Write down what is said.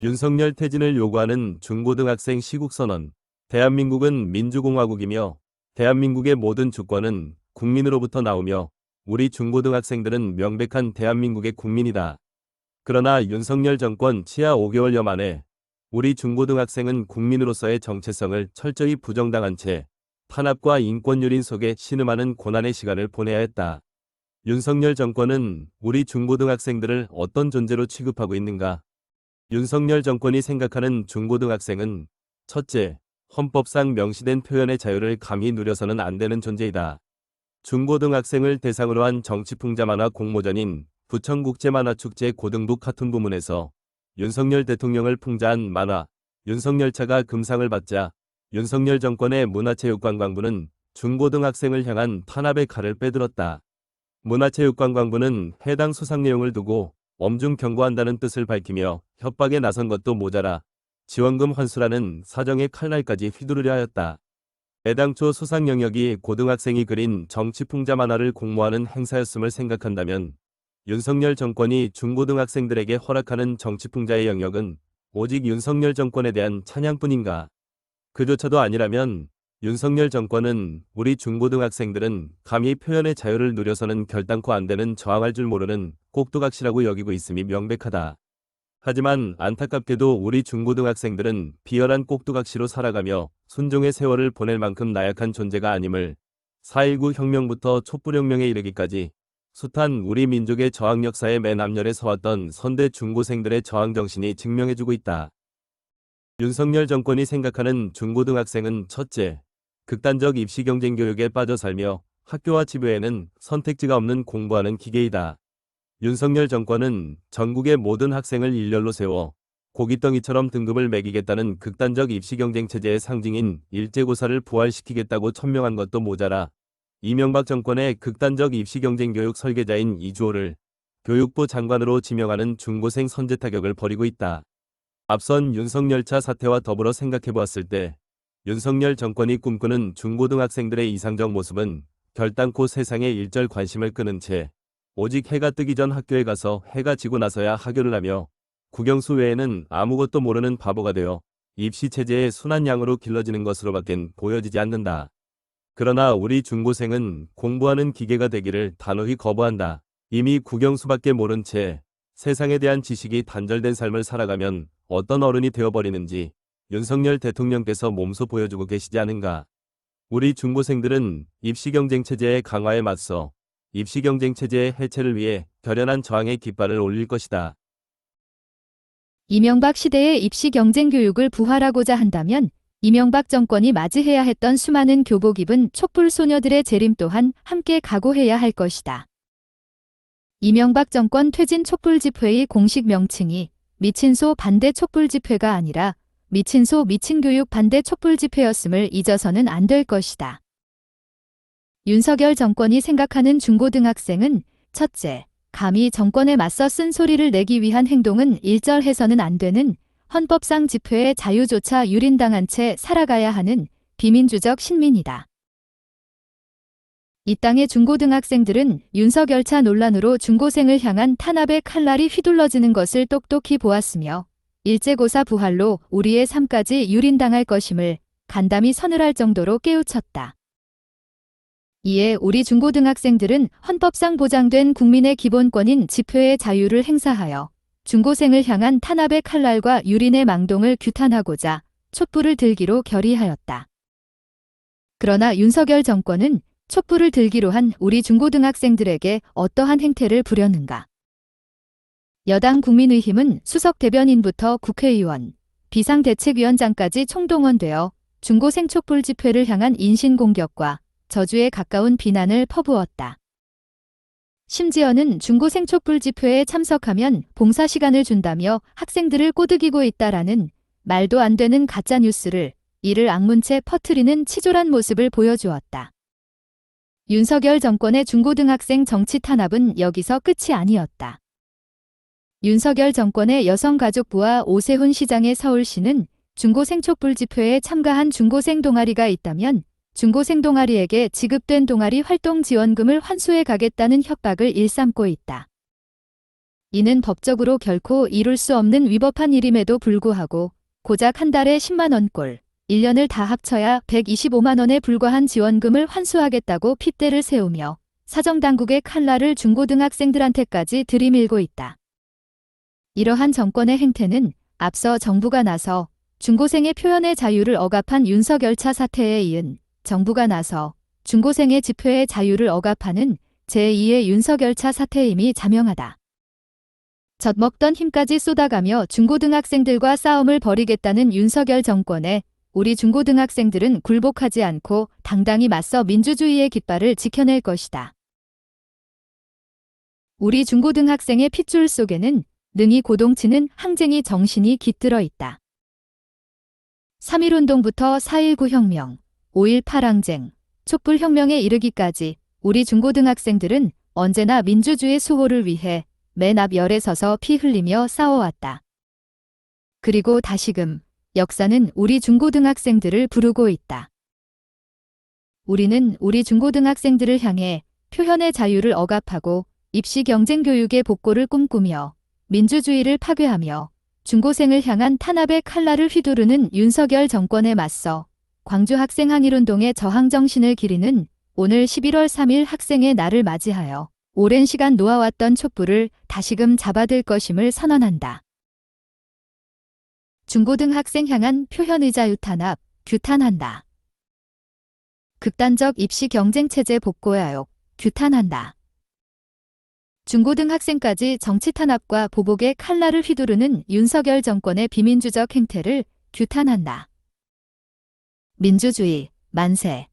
윤석열 퇴진을 요구하는 중고등학생 시국선언. 대한민국은 민주공화국이며 대한민국의 모든 주권은 국민으로부터 나오며 우리 중고등학생들은 명백한 대한민국의 국민이다. 그러나 윤석열 정권 치하 5개월여 만에 우리 중고등학생은 국민으로서의 정체성을 철저히 부정당한 채 탄압과 인권유린 속에 신음하는 고난의 시간을 보내야 했다. 윤석열 정권은 우리 중고등학생들을 어떤 존재로 취급하고 있는가? 윤석열 정권이 생각하는 중고등학생은 첫째, 헌법상 명시된 표현의 자유를 감히 누려서는 안 되는 존재이다. 중고등학생을 대상으로 한 정치풍자 만화 공모전인 부천국제만화축제 고등부 카툰 부문에서 윤석열 대통령을 풍자한 만화 윤석열차가 금상을 받자 윤석열 정권의 문화체육관광부는 중고등학생을 향한 탄압의 칼을 빼들었다. 문화체육관광부는 해당 수상 내용을 두고 엄중 경고한다는 뜻을 밝히며 협박에 나선 것도 모자라 지원금 환수라는 사정의 칼날까지 휘두르려 하였다. 애당초 수상 영역이 고등학생이 그린 정치풍자 만화를 공모하는 행사였음을 생각한다면 윤석열 정권이 중고등학생들에게 허락하는 정치풍자의 영역은 오직 윤석열 정권에 대한 찬양뿐인가? 그조차도 아니라면 윤석열 정권은 우리 중고등학생들은 감히 표현의 자유를 누려서는 결단코 안 되는 저항할 줄 모르는 꼭두각시라고 여기고 있음이 명백하다. 하지만 안타깝게도 우리 중고등학생들은 비열한 꼭두각시로 살아가며 순종의 세월을 보낼 만큼 나약한 존재가 아님을 4.19 혁명부터 촛불혁명에 이르기까지 숱한 우리 민족의 저항 역사의 맨 앞열에 서왔던 선대 중고생들의 저항 정신이 증명해주고 있다. 윤석열 정권이 생각하는 중고등학생은 첫째, 극단적 입시 경쟁 교육에 빠져 살며 학교와 집 외에는 선택지가 없는 공부하는 기계이다. 윤석열 정권은 전국의 모든 학생을 일렬로 세워 고깃덩이처럼 등급을 매기겠다는 극단적 입시 경쟁 체제의 상징인 일제고사를 부활시키겠다고 천명한 것도 모자라 이명박 정권의 극단적 입시 경쟁 교육 설계자인 이주호를 교육부 장관으로 지명하는 중고생 선제 타격을 벌이고 있다. 앞선 윤석열차 사태와 더불어 생각해보았을 때 윤석열 정권이 꿈꾸는 중고등학생들의 이상적 모습은 결단코 세상에 일절 관심을 끄는 채 오직 해가 뜨기 전 학교에 가서 해가 지고 나서야 하교를 하며 국영수 외에는 아무것도 모르는 바보가 되어 입시체제의 순한 양으로 길러지는 것으로밖엔 보여지지 않는다. 그러나 우리 중고생은 공부하는 기계가 되기를 단호히 거부한다. 이미 국영수밖에 모른 채 세상에 대한 지식이 단절된 삶을 살아가면 어떤 어른이 되어버리는지 윤석열 대통령께서 몸소 보여주고 계시지 않은가. 우리 중고생들은 입시경쟁체제의 강화에 맞서 입시경쟁체제의 해체를 위해 결연한 저항의 깃발을 올릴 것이다. 이명박 시대의 입시 경쟁 교육을 부활하고자 한다면 이명박 정권이 맞이해야 했던 수많은 교복 입은 촛불 소녀들의 재림 또한 함께 각오해야 할 것이다. 이명박 정권 퇴진 촛불 집회의 공식 명칭이 미친소 반대 촛불 집회가 아니라 미친소 미친교육 반대 촛불 집회였음을 잊어서는 안 될 것이다. 윤석열 정권이 생각하는 중고등학생은 첫째, 감히 정권에 맞서 쓴소리를 내기 위한 행동은 일절해서는 안 되는 헌법상 집회의 자유조차 유린당한 채 살아가야 하는 비민주적 신민이다. 이 땅의 중고등학생들은 윤석열차 논란으로 중고생을 향한 탄압의 칼날이 휘둘러지는 것을 똑똑히 보았으며 일제고사 부활로 우리의 삶까지 유린당할 것임을 간담이 서늘할 정도로 깨우쳤다. 이에 우리 중고등학생들은 헌법상 보장된 국민의 기본권인 집회의 자유를 행사하여 중고생을 향한 탄압의 칼날과 유린의 망동을 규탄하고자 촛불을 들기로 결의하였다. 그러나 윤석열 정권은 촛불을 들기로 한 우리 중고등학생들에게 어떠한 행태를 부렸는가. 여당 국민의힘은 수석 대변인부터 국회의원, 비상대책위원장까지 총동원되어 중고생 촛불 집회를 향한 인신공격과 저주에 가까운 비난을 퍼부었다. 심지어는 중고생 촛불 집회에 참석하면 봉사 시간을 준다며 학생들을 꼬드기고 있다라는 말도 안 되는 가짜뉴스를 이를 악문채 퍼뜨리는 치졸한 모습을 보여주었다. 윤석열 정권의 중고등학생 정치 탄압은 여기서 끝이 아니었다. 윤석열 정권의 여성가족부와 오세훈 시장의 서울시는 중고생 촛불 집회에 참가한 중고생 동아리가 있다면 중고생 동아리에게 지급된 동아리 활동 지원금을 환수해 가겠다는 협박을 일삼고 있다. 이는 법적으로 결코 이룰 수 없는 위법한 일임에도 불구하고 고작 한 달에 10만 원꼴, 1년을 다 합쳐야 125만 원에 불과한 지원금을 환수하겠다고 핏대를 세우며 사정당국의 칼날을 중고등학생들한테까지 들이밀고 있다. 이러한 정권의 행태는 앞서 정부가 나서 중고생의 표현의 자유를 억압한 윤석열차 사태에 이은 정부가 나서 중고생의 집회의 자유를 억압하는 제2의 윤석열차 사태임이 자명하다. 젖먹던 힘까지 쏟아가며 중고등학생들과 싸움을 벌이겠다는 윤석열 정권에 우리 중고등학생들은 굴복하지 않고 당당히 맞서 민주주의의 깃발을 지켜낼 것이다. 우리 중고등학생의 핏줄 속에는 능히 고동치는 항쟁이 정신이 깃들어 있다. 3.1운동부터 4.19 혁명, 5.18 항쟁, 촛불혁명에 이르기까지 우리 중고등학생들은 언제나 민주주의 수호를 위해 맨 앞 열에 서서 피 흘리며 싸워왔다. 그리고 다시금 역사는 우리 중고등학생들을 부르고 있다. 우리는 우리 중고등학생들을 향해 표현의 자유를 억압하고 입시 경쟁 교육의 복고를 꿈꾸며 민주주의를 파괴하며 중고생을 향한 탄압의 칼날을 휘두르는 윤석열 정권에 맞서 광주 학생 항일운동의 저항 정신을 기리는 오늘 11월 3일 학생의 날을 맞이하여 오랜 시간 놓아왔던 촛불을 다시금 잡아들 것임을 선언한다. 중고등학생 향한 표현의 자유 탄압, 규탄한다. 극단적 입시 경쟁체제 복고야욕, 규탄한다. 중고등학생까지 정치 탄압과 보복의 칼날을 휘두르는 윤석열 정권의 비민주적 행태를 규탄한다. 민주주의, 만세.